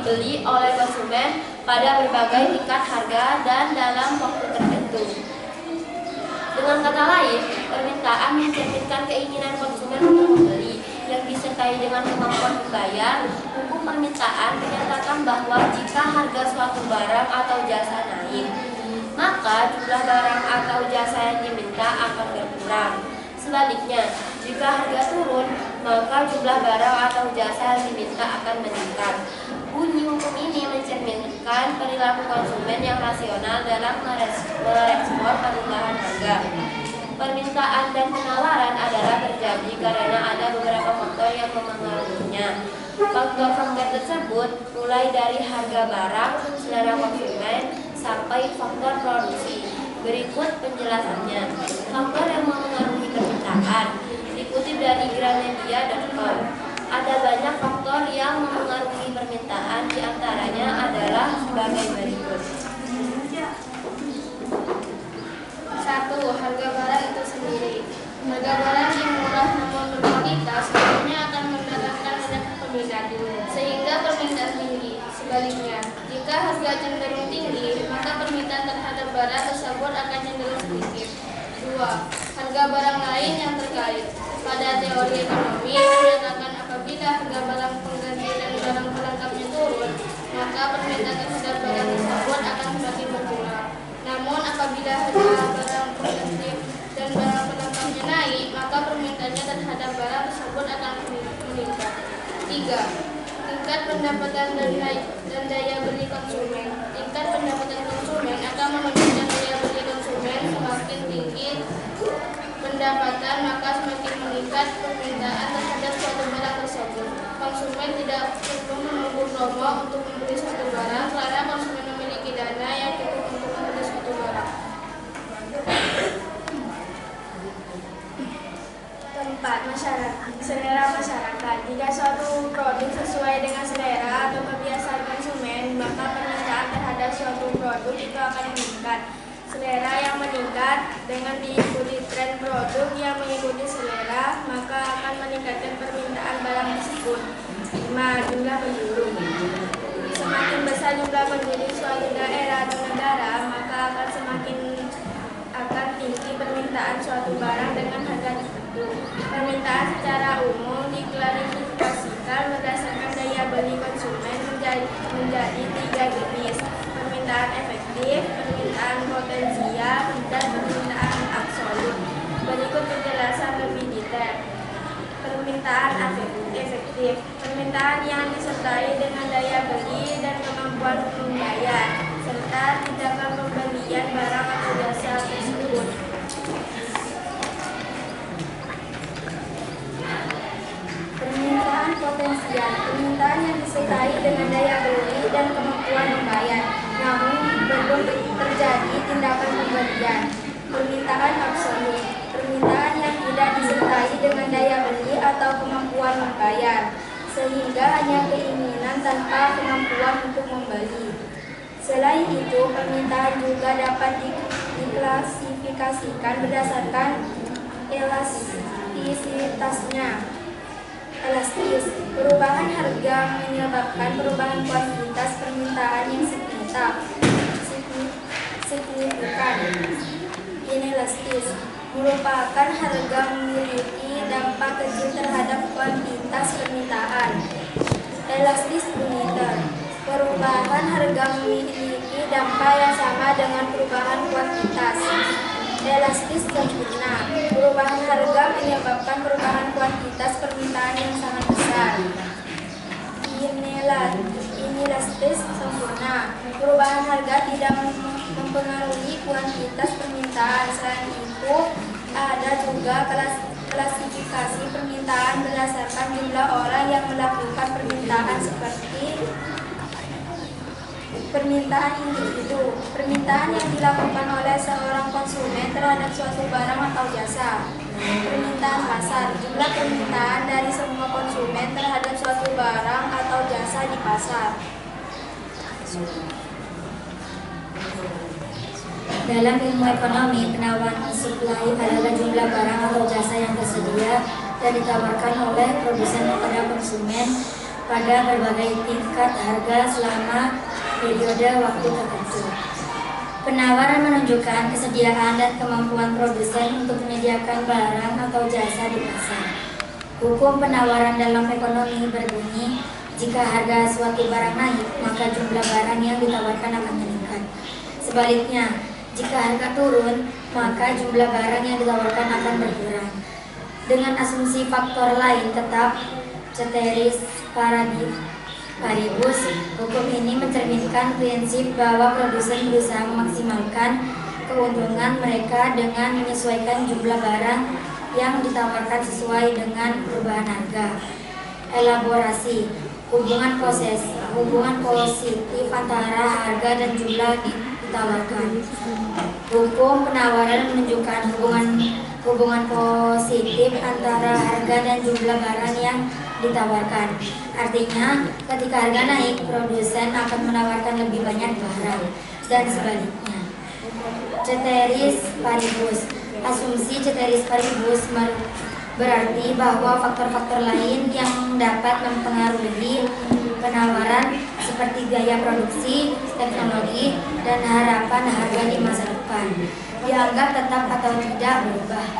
dibeli oleh konsumen pada berbagai tingkat harga dan dalam waktu tertentu. Dengan kata lain, permintaan mencerminkan keinginan konsumen untuk membeli yang disertai dengan kemampuan membayar. Hukum permintaan menyatakan bahwa jika harga suatu barang atau jasa naik, maka jumlah barang atau jasa yang diminta akan berkurang. Sebaliknya, jika harga turun, maka jumlah barang atau jasa yang diminta akan meningkat. Bunyi hukum ini mencerminkan perilaku konsumen yang rasional dalam merespon perubahan harga. Permintaan dan penawaran adalah terjadi karena ada beberapa faktor yang memengaruhinya. Faktor-faktor tersebut mulai dari harga barang, selera konsumen, sampai faktor produksi. Berikut penjelasannya. Faktor yang memengaruhi permintaan dikutip dari gramedia.com. Ada banyak faktor yang memengaruhi permintaan, diantaranya adalah sebagai berikut. 1. Harga barang itu sendiri. Harga barang yang murah namun berkualitas sebenarnya akan mendatangkan banyak peminat, sehingga permintaan tinggi. Sebaliknya, jika harga cenderung tinggi, maka permintaan terhadap barang tersebut akan cenderung sedikit. 2. Harga barang lain yang terkait. Pada teori ekonomi menyatakan apabila harga barang pengganti dan barang pelengkapnya turun, maka permintaan terhadap barang tersebut akan semakin berkurang. Namun apabila harga barang pengganti dan barang pelengkapnya naik, maka permintaannya terhadap barang tersebut akan meningkat. 3. Tingkat pendapatan dan daya beli konsumen. Tingkat pendapatan konsumen akan menentukan daya beli konsumen. Semakin tinggi pendapatan, maka semakin meningkat permintaan terhadap suatu barang tersebut. Konsumen tidak perlu menunggu promo untuk membeli suatu barang karena konsumen memiliki dana yang cukup untuk membeli suatu barang. 4. Selera masyarakat. Jika suatu produk sesuai dengan selera atau kebiasaan konsumen, maka permintaan terhadap suatu produk itu akan meningkat. Selera yang meningkat dengan diikuti tren produk yang mengikuti selera, maka akan meningkatkan permintaan barang tersebut. 5. Jumlah penduduk. Semakin besar jumlah penduduk suatu daerah atau negara, maka akan tinggi permintaan suatu barang dengan harga tertentu. Permintaan secara umum diklasifikasikan berdasarkan daya beli konsumen menjadi 3 jenis: permintaan efektif, permintaan potensial, dan permintaan absolut. Berikut penjelasan lebih detail. Permintaan efektif, permintaan yang disertai dengan daya beli dan kemampuan membayar, serta tindakan pembelian barang atau jasa tersebut. Permintaan potensial, permintaan yang disertai dengan daya beli dan kemampuan membayar, namun belum terjadi tindakan pembelian. Permintaan absolut, permintaan yang tidak disertai dengan daya beli atau kemampuan membayar, sehingga hanya keinginan tanpa kemampuan untuk membeli. Selain itu, permintaan juga dapat diklasifikasikan berdasarkan elastisitasnya. Elastis, perubahan harga menyebabkan perubahan kuantitas permintaan yang signifikan. Inelastis, merupakan harga memiliki dampak kecil terhadap kuantitas permintaan. Elastis limiter, perubahan harga memiliki dampak yang sama dengan perubahan kuantitas. Elastis sempurna, perubahan harga menyebabkan perubahan kuantitas permintaan yang sangat besar. Inelastis sempurna, perubahan harga tidak mempengaruhi kuantitas permintaan. Selain itu, ada juga klasifikasi permintaan berdasarkan jumlah orang yang melakukan permintaan, seperti permintaan individu, permintaan yang dilakukan oleh seorang konsumen terhadap suatu barang atau jasa. Permintaan pasar, jumlah permintaan dari semua konsumen terhadap suatu barang atau jasa di pasar. Dalam ilmu ekonomi, penawaran supply adalah jumlah barang atau jasa yang tersedia dan ditawarkan oleh produsen kepada konsumen pada berbagai tingkat harga selama periode waktu tertentu. Penawaran menunjukkan kesediaan dan kemampuan produsen untuk menyediakan barang atau jasa di pasar. Hukum penawaran dalam ekonomi berbunyi, jika harga suatu barang naik, maka jumlah barang yang ditawarkan akan meningkat. Sebaliknya, jika harga turun, maka jumlah barang yang ditawarkan akan berkurang. Dengan asumsi faktor lain tetap, ceteris paribus, hukum ini mencerminkan prinsip bahwa produsen berusaha memaksimalkan keuntungan mereka dengan menyesuaikan jumlah barang yang ditawarkan sesuai dengan perubahan harga. Elaborasi, hubungan positif antara harga dan jumlah ditawarkan. Hukum penawaran menunjukkan hubungan positif antara harga dan jumlah barang yang ditawarkan. Artinya, ketika harga naik, produsen akan menawarkan lebih banyak barang dan sebaliknya. Ceteris paribus. Asumsi ceteris paribus berarti bahwa faktor-faktor lain yang dapat mempengaruhi penawaran seperti gaya produksi, teknologi, dan harapan harga di masa depan dianggap tetap atau tidak berubah.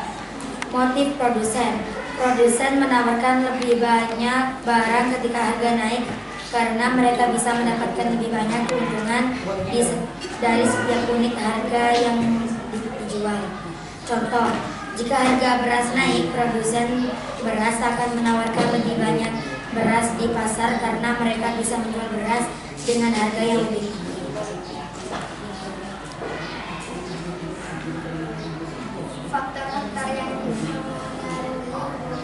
Motif produsen. Produsen menawarkan lebih banyak barang ketika harga naik karena mereka bisa mendapatkan lebih banyak keuntungan dari setiap unit harga yang dijual. Contoh, jika harga beras naik, produsen beras akan menawarkan lebih banyak beras di pasar karena mereka bisa menjual beras dengan harga yang lebih tinggi. Faktor-faktor yang mempengaruhi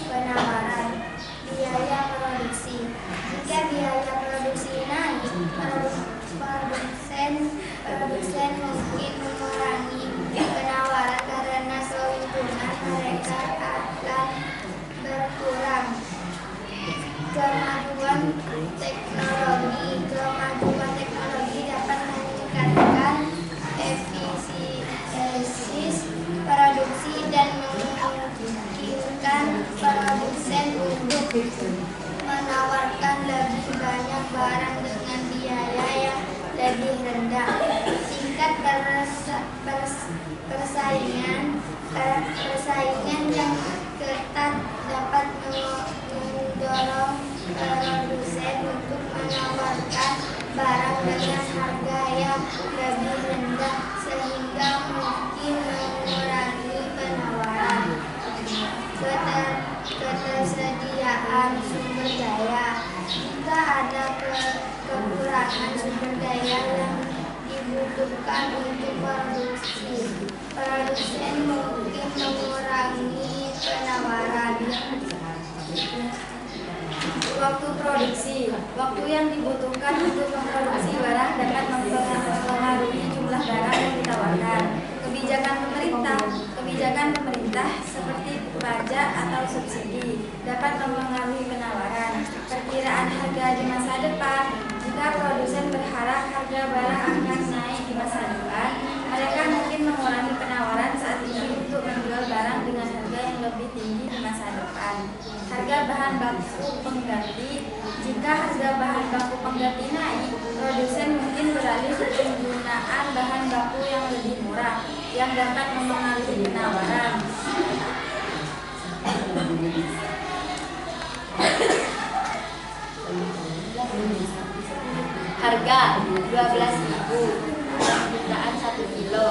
penawaran. Biaya produksi. Jika biaya produksi naik, produsen mungkin mengurangi penawaran karena keuntungan mereka akan berkurang. Kemajuan teknologi dapat meningkatkan efisiensi produksi dan memungkinkan produsen untuk menawarkan lebih banyak barang dengan biaya yang lebih rendah. Tingkat persaingan yang ketat dapat mendorong produsen untuk menawarkan barang dengan harga yang lebih rendah sehingga mungkin mengurangi penawaran. Ketersediaan sumber daya. Jika ada kekurangan sumber daya yang dibutuhkan untuk produksi, produsen mungkin mengurangi penawaran. Waktu produksi. Waktu yang dibutuhkan untuk memproduksi barang dapat mempengaruhi jumlah barang yang ditawarkan. Kebijakan pemerintah seperti pajak atau subsidi dapat mempengaruhi penawaran. Perkiraan harga di masa depan. Jika produsen berharap harga barang akan naik di masa depan, mereka mungkin mengurangi penawaran saat ini untuk menjual barang dengan harga yang lebih tinggi di masa depan. Harga bahan baku pengganti. Jika harga bahan baku pengganti naik, produsen mungkin beralih ke penggunaan bahan baku yang lebih murah yang dapat mempengaruhi penawaran. Harga 12.000, permintaan 1 kilo.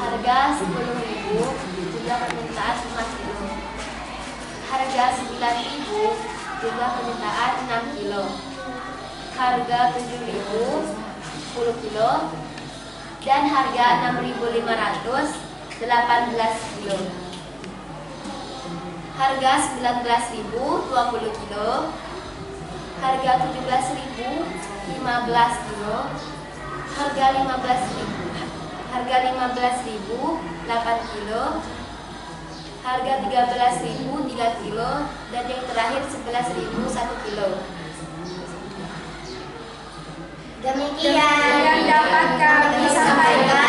Harga 10.000, jumlah permintaan 5 kilo. Harga 9.000, jumlah permintaan 6 kilo. Harga 7.000, 10 kilo. Dan harga 6.500, 18 kilo. Harga 19.000, 20 kilo. Harga 17.000, 15 kilo. Harga 15.000, 8 kilo. Harga 13.000, 3 kilo. Dan yang terakhir 11.000, 1 kilo. Demikian yang dapat kami sampaikan.